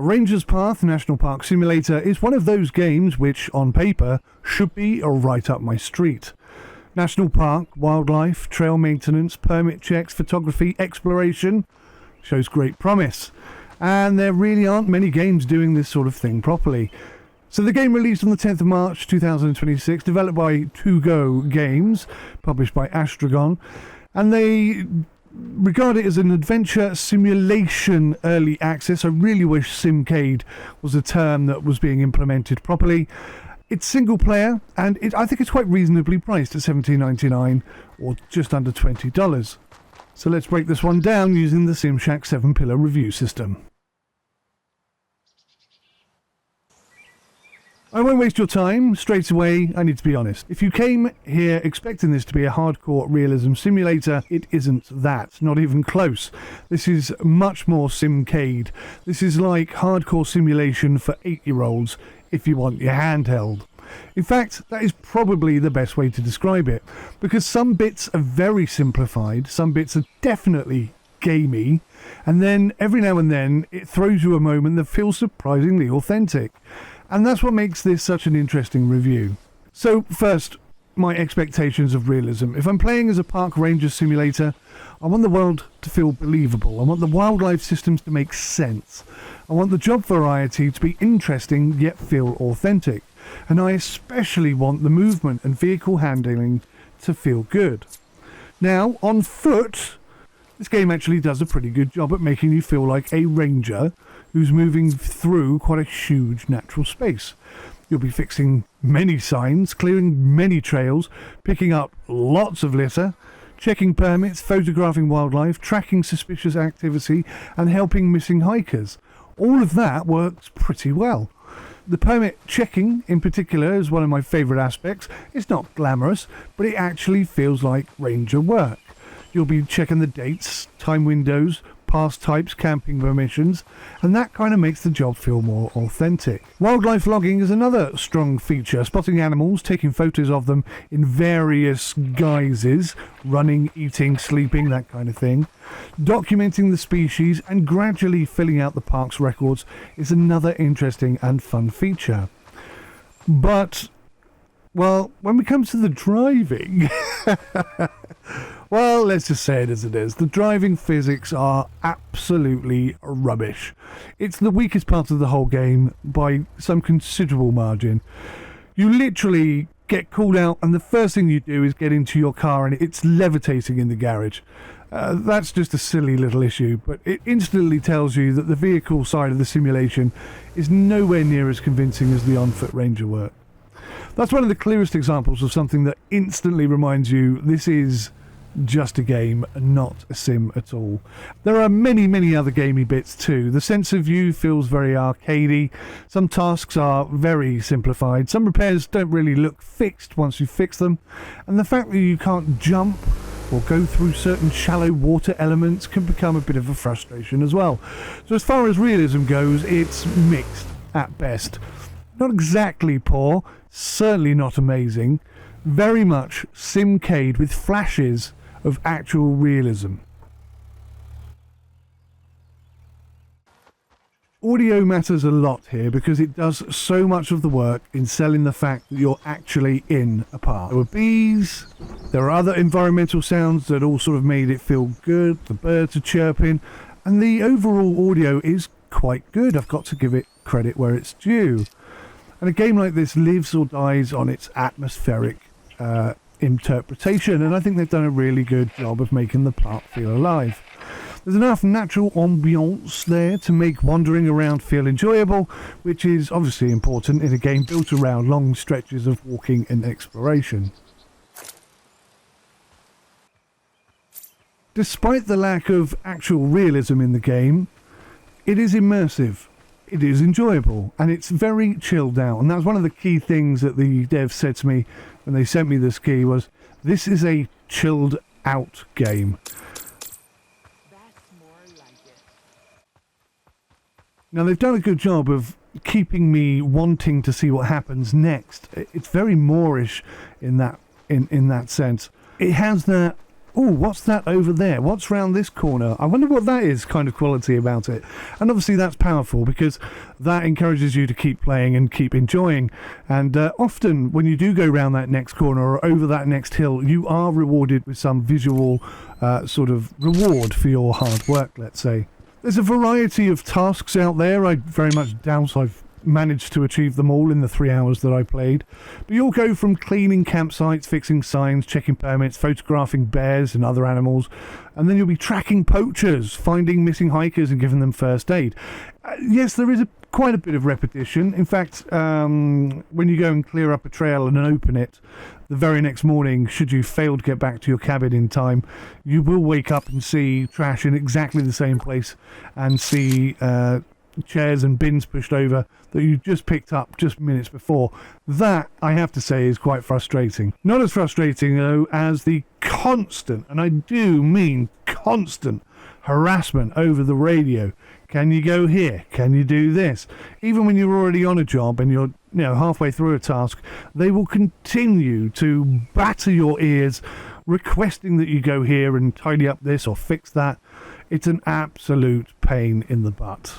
Ranger's Path National Park Simulator is one of those games which, on paper, should be right up my street. National park, wildlife, trail maintenance, permit checks, photography, exploration shows great promise. And there really aren't many games doing this sort of thing properly. So the game released on the 10th of March 2026, developed by To Go Games, published by Astragon, and they regard it as an adventure simulation early access. I really wish Simcade was a term that was being implemented properly. It's single player, and I think it's quite reasonably priced at $17.99 or just under $20. So let's break this one down using the SimShack 7-pillar review system. I won't waste your time. Straight away, I need to be honest. If you came here expecting this to be a hardcore realism simulator, it isn't that. Not even close. This is much more Simcade. This is like hardcore simulation for 8-year-olds if you want your handheld. In fact, that is probably the best way to describe it, because some bits are very simplified, some bits are definitely gamey, and then every now and then it throws you a moment that feels surprisingly authentic. And that's what makes this such an interesting review. So first, my expectations of realism. If I'm playing as a park ranger simulator, I want the world to feel believable. I want the wildlife systems to make sense. I want the job variety to be interesting yet feel authentic. And I especially want the movement and vehicle handling to feel good. Now, on foot, this game actually does a pretty good job at making you feel like a ranger who's moving through quite a huge natural space. You'll be fixing many signs, clearing many trails, picking up lots of litter, checking permits, photographing wildlife, tracking suspicious activity, and helping missing hikers. All of that works pretty well. The permit checking in particular is one of my favourite aspects. It's not glamorous, but it actually feels like ranger work. You'll be checking the dates, time windows, pass types, camping permissions, and that kind of makes the job feel more authentic. Wildlife logging is another strong feature, spotting animals, taking photos of them in various guises, running, eating, sleeping, that kind of thing. Documenting the species and gradually filling out the park's records is another interesting and fun feature. But, well, when we come to the driving... Well, let's just say it as it is. The driving physics are absolutely rubbish. It's the weakest part of the whole game by some considerable margin. You literally get called out and the first thing you do is get into your car and it's levitating in the garage. That's just a silly little issue, but it instantly tells you that the vehicle side of the simulation is nowhere near as convincing as the on-foot ranger work. That's one of the clearest examples of something that instantly reminds you this is just a game, not a sim at all. There are many other gamey bits too. The sense of view feels very arcadey. Some tasks are very simplified. Some repairs don't really look fixed once you fix them. And the fact that you can't jump or go through certain shallow water elements can become a bit of a frustration as well. So as far as realism goes, it's mixed at best. Not exactly poor, certainly not amazing. Very much Simcade with flashes of actual realism. Audio matters a lot here because it does so much of the work in selling the fact that you're actually in a park. There were bees, there are other environmental sounds that all sort of made it feel good, the birds are chirping, and the overall audio is quite good. I've got to give it credit where it's due. And a game like this lives or dies on its atmospheric interpretation, and I think they've done a really good job of making the park feel alive. There's enough natural ambience there to make wandering around feel enjoyable, which is obviously important in a game built around long stretches of walking and exploration. Despite the lack of actual realism in the game, it is immersive. It is enjoyable and it's very chilled out, and that's one of the key things that the devs said to me when they sent me this key was, this is a chilled out game. That's more like it. Now they've done a good job of keeping me wanting to see what happens next. It's very Moorish in that sense. It has that oh, what's that over there? What's round this corner? I wonder what that is kind of quality about it. And obviously that's powerful because that encourages you to keep playing and keep enjoying. And often when you do go round that next corner or over that next hill, you are rewarded with some visual sort of reward for your hard work, let's say. There's a variety of tasks out there. I very much doubt I've managed to achieve them all in the 3 hours that I played. But you'll go from cleaning campsites, fixing signs, checking permits, photographing bears and other animals, and then you'll be tracking poachers, finding missing hikers and giving them first aid. Yes, there is quite a bit of repetition. In fact, when you go and clear up a trail and open it, the very next morning, should you fail to get back to your cabin in time, you will wake up and see trash in exactly the same place and see chairs and bins pushed over that you just picked up just minutes before. That, I have to say, is quite frustrating. Not as frustrating, though, as the constant, and I do mean constant, harassment over the radio. Can you go here? Can you do this? Even when you're already on a job and you're halfway through a task, they will continue to batter your ears, requesting that you go here and tidy up this or fix that. It's an absolute pain in the butt.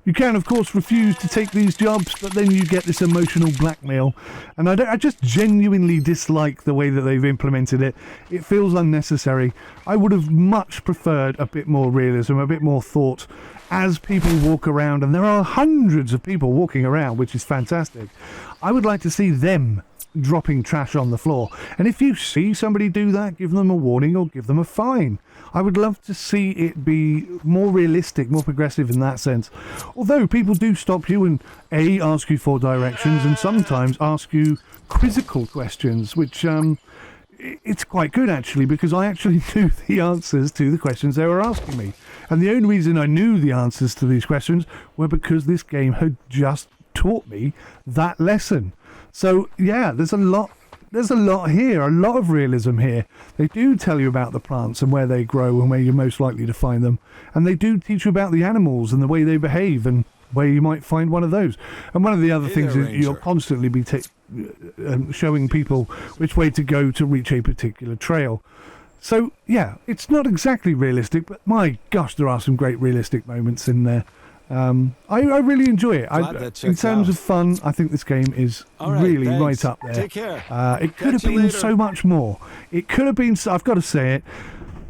You can, of course, refuse to take these jobs, but then you get this emotional blackmail. And I just genuinely dislike the way that they've implemented it. It feels unnecessary. I would have much preferred a bit more realism, a bit more thought as people walk around. And there are hundreds of people walking around, which is fantastic. I would like to see them dropping trash on the floor. And if you see somebody do that, give them a warning or give them a fine. I would love to see it be more realistic, more progressive in that sense. Although people do stop you and ask you for directions and sometimes ask you quizzical questions, which it's quite good actually, because I actually knew the answers to the questions they were asking me. And the only reason I knew the answers to these questions were because this game had just taught me that lesson. So yeah, there's a lot here, a lot of realism here. They do tell you about the plants and where they grow and where you're most likely to find them. And they do teach you about the animals and the way they behave and where you might find one of those. And one of the other things is you'll constantly be showing people which way to go to reach a particular trail. So yeah, it's not exactly realistic, but my gosh, there are some great realistic moments in there. I really enjoy it. In terms of fun, I think this game is really right up there. Take care. It could have been so much more. It could have been, I've got to say it,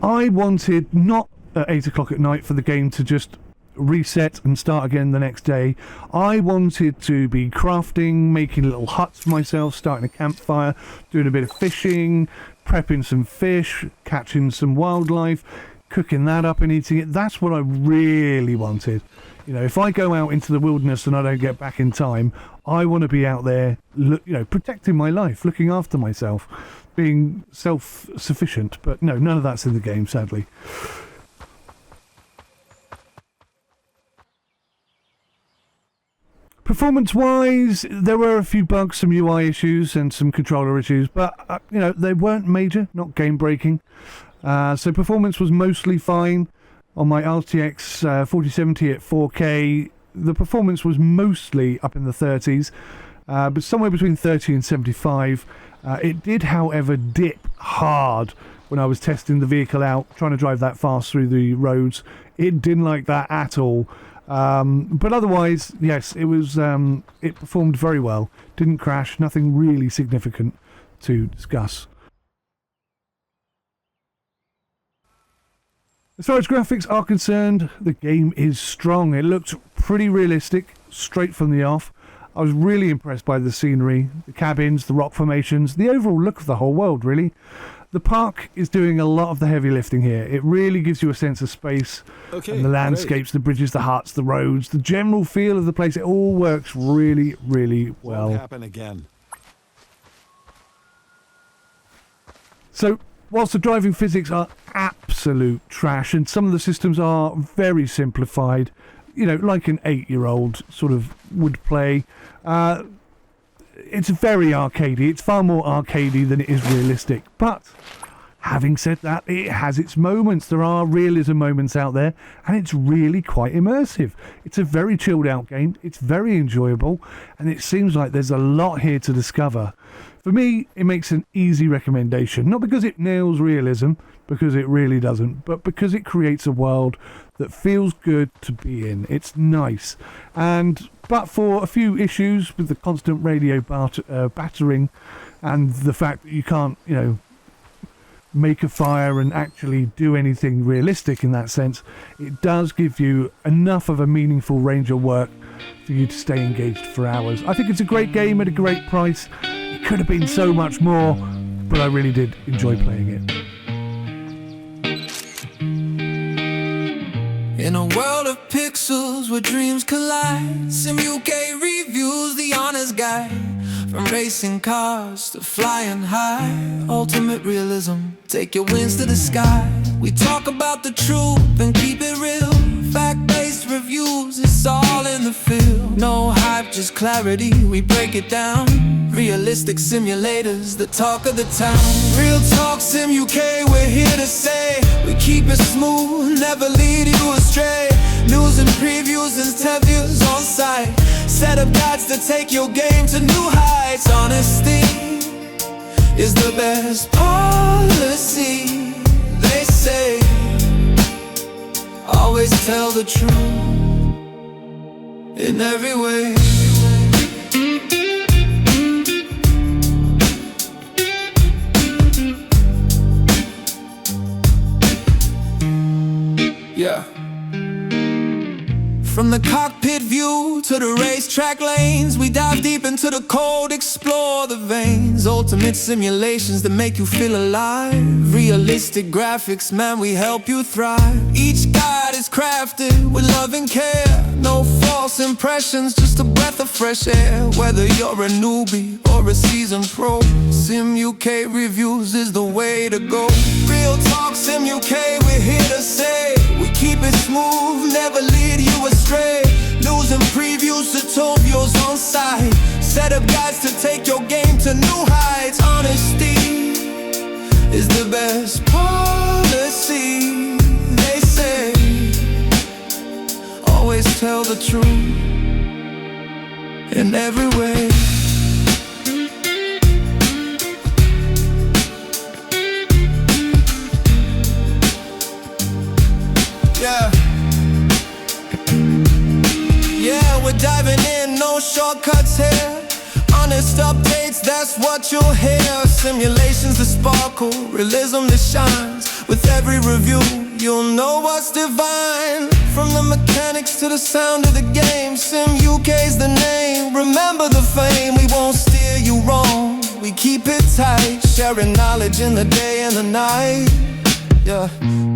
I wanted not at 8 o'clock at night for the game to just reset and start again the next day. I wanted to be crafting, making little huts for myself, starting a campfire, doing a bit of fishing, prepping some fish, catching some wildlife, cooking that up and eating it. That's what I really wanted. If I go out into the wilderness and I don't get back in time, I want to be out there, protecting my life, looking after myself, being self-sufficient. But no, none of that's in the game, sadly. Performance-wise, there were a few bugs, some UI issues and some controller issues, but, they weren't major, not game-breaking. So performance was mostly fine. On my RTX 4070 at 4K, the performance was mostly up in the 30s, but somewhere between 30 and 75. It did, however, dip hard when I was testing the vehicle out, trying to drive that fast through the roads. It didn't like that at all. But otherwise, yes, it was. It performed very well. Didn't crash. Nothing really significant to discuss. As far as graphics are concerned, the game is strong. It looked pretty realistic, straight from the off. I was really impressed by the scenery, the cabins, the rock formations, the overall look of the whole world, really. The park is doing a lot of the heavy lifting here. It really gives you a sense of space and the landscapes, the bridges, the huts, the roads, the general feel of the place. It all works really, really well. Won't happen again. So, whilst the driving physics are absolute trash and some of the systems are very simplified, like an 8-year-old sort of would play, it's very arcadey. It's far more arcadey than it is realistic. But having said that, it has its moments. There are realism moments out there, and it's really quite immersive. It's a very chilled out game. It's very enjoyable, and it seems like there's a lot here to discover. For me, it makes an easy recommendation. Not because it nails realism, because it really doesn't, but because it creates a world that feels good to be in. It's nice. But for a few issues with the constant radio battering and the fact that you can't, make a fire and actually do anything realistic in that sense, it does give you enough of a meaningful range of work for you to stay engaged for hours. I think it's a great game at a great price. It could have been so much more, but I really did enjoy playing it. In a world of pixels where dreams collide, Sim UK reviews the honest guide. From racing cars to flying high, ultimate realism, take your wings to the sky. We talk about the truth and keep it real. Fact-based reviews, it's all in the field. No hype, just clarity, we break it down. Realistic simulators, the talk of the town. Real talk, Sim UK, we're here to say we keep it smooth, never lead you astray. News and previews and interviews on site. Set up guides to take your game to new heights. Honesty is the best policy, they say. Always tell the truth in every way. Yeah. From the cockpit view to the racetrack lanes, we dive deep into the code, explore the veins. Ultimate simulations that make you feel alive. Realistic graphics, man, we help you thrive. Each guide is crafted with love and care. No false impressions, just a breath of fresh air. Whether you're a newbie or a seasoned pro, Sim UK reviews is the way to go. Real talk, Sim UK, we're here to say we keep it smooth, never lead you astray. News and previews, tutorials on site. Set up guides to take your game to new heights. Honesty is the best policy, they say. Always tell the truth in every way. Yeah, we're diving in, no shortcuts here. Honest updates, that's what you'll hear. Simulations that sparkle, realism that shines. With every review, you'll know what's divine. From the mechanics to the sound of the game, Sim UK's the name. Remember the fame, we won't steer you wrong. We keep it tight, sharing knowledge in the day and the night. Yeah,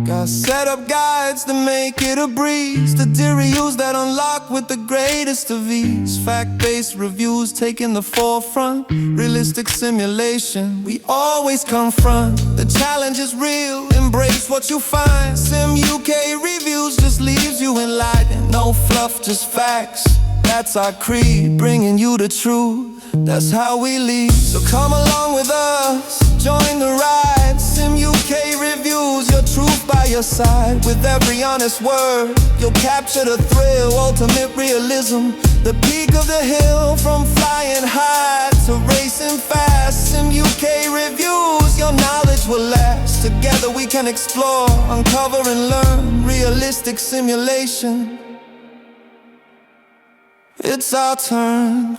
got set up guides to make it a breeze. The reviews that unlock with the greatest of ease. Fact-based reviews taking the forefront. Realistic simulation, we always confront. The challenge is real, embrace what you find. Sim UK reviews just leaves you enlightened. No fluff, just facts, that's our creed. Bringing you the truth, that's how we lead. So come along with us, join the ride. Sim UK reviews, your truth by your side. With every honest word, you'll capture the thrill. Ultimate realism, the peak of the hill. From flying high to racing fast, Sim UK reviews, your knowledge will last. Together we can explore, uncover and learn. Realistic simulation, it's our turn.